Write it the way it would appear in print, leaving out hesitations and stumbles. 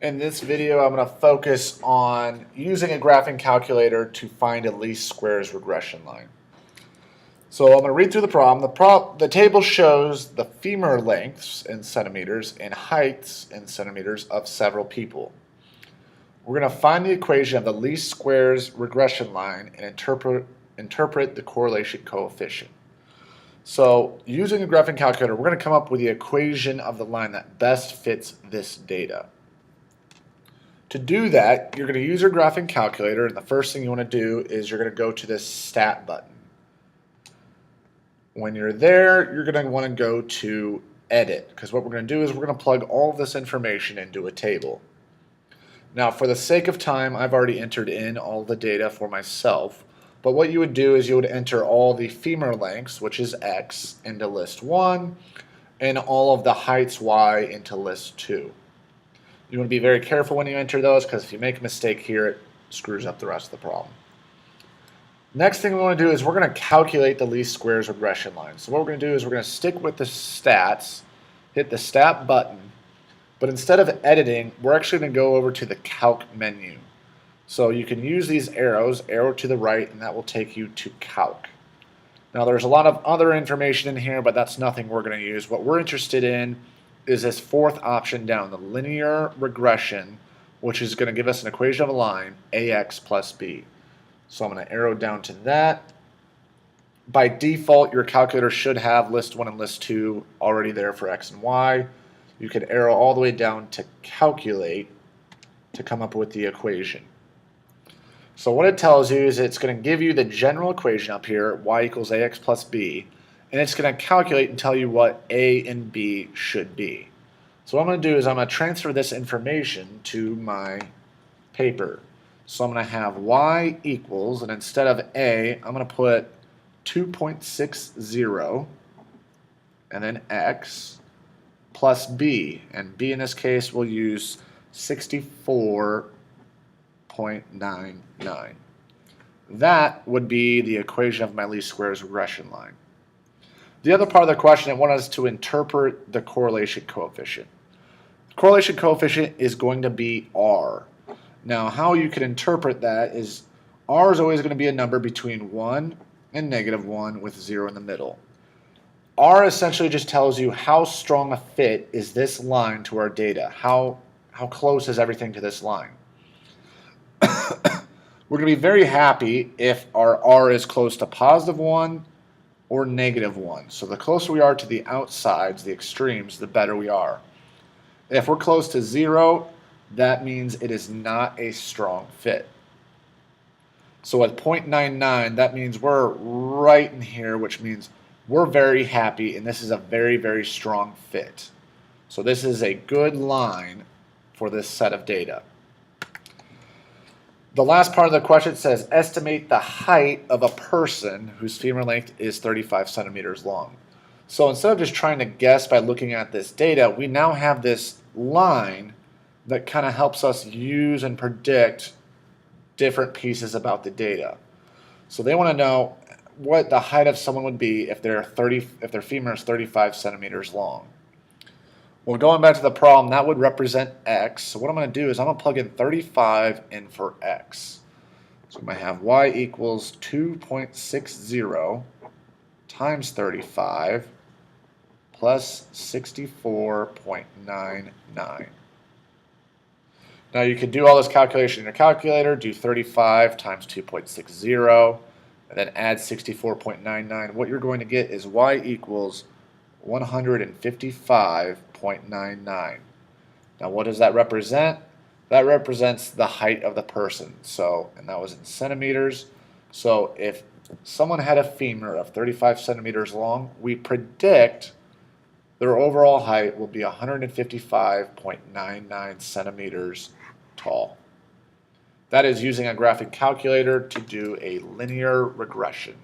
In this video, I'm going to focus on using a graphing calculator to find a least squares regression line. So I'm going to read through the problem. The table shows the femur lengths in centimeters and heights in centimeters of several people. We're going to find the equation of the least squares regression line and interpret the correlation coefficient. So using a graphing calculator, we're going to come up with the equation of the line that best fits this data. To do that, you're going to use your graphing calculator, and the first thing you want to do is you're going to go to this stat button. When you're there, you're going to want to go to edit, because what we're going to do is we're going to plug all of this information into a table. Now, for the sake of time, I've already entered in all the data for myself, but what you would do is you would enter all the femur lengths, which is X, into list 1, and all of the heights Y into list 2. You want to be very careful when you enter those, because if you make a mistake here, it screws up the rest of the problem. Next thing we want to do is we're going to calculate the least squares regression line. So what we're going to do is we're going to stick with the stats, hit the stat button, but instead of editing, we're actually going to go over to the calc menu. So you can use these arrows, arrow to the right, and that will take you to calc. Now there's a lot of other information in here, but that's nothing we're going to use. What we're interested in is this fourth option down, the linear regression, which is going to give us an equation of a line, ax plus b. So I'm going to arrow down to that. By default, your calculator should have list 1 and list 2 already there for x and y. You can arrow all the way down to calculate to come up with the equation. So what it tells you is it's going to give you the general equation up here, y equals ax plus b, and it's going to calculate and tell you what a and b should be. So what I'm going to do is I'm going to transfer this information to my paper. So I'm going to have y equals, and instead of a, I'm going to put 2.60, and then x, plus b, and b in this case we'll use 64.99. That would be the equation of my least squares regression line. The other part of the question, it wanted us to interpret the correlation coefficient. The correlation coefficient is going to be R. Now, how you can interpret that is R is always going to be a number between 1 and -1 with 0 in the middle. R essentially just tells you how strong a fit is this line to our data. How close is everything to this line? We're going to be very happy if our R is close to +1 or -1. So the closer we are to the outsides, the extremes, the better we are. If we're close to 0, that means it is not a strong fit. So at 0.99, that means we're right in here, which means we're very happy, and this is a very, very strong fit. So this is a good line for this set of data. The last part of the question says, estimate the height of a person whose femur length is 35 centimeters long. So instead of just trying to guess by looking at this data, we now have this line that kind of helps us use and predict different pieces about the data. So they want to know what the height of someone would be if their femur is 35 centimeters long. Well, going back to the problem, that would represent x. So what I'm going to do is I'm going to plug in 35 in for x. So I'm going to have y equals 2.60 times 35 plus 64.99. Now you can do all this calculation in your calculator, do 35 times 2.60, and then add 64.99. What you're going to get is y equals 155.99. Now what does that represent? That represents the height of the person. So, and that was in centimeters. So if someone had a femur of 35 centimeters long, we predict their overall height will be 155.99 centimeters tall. That is using a graphic calculator to do a linear regression.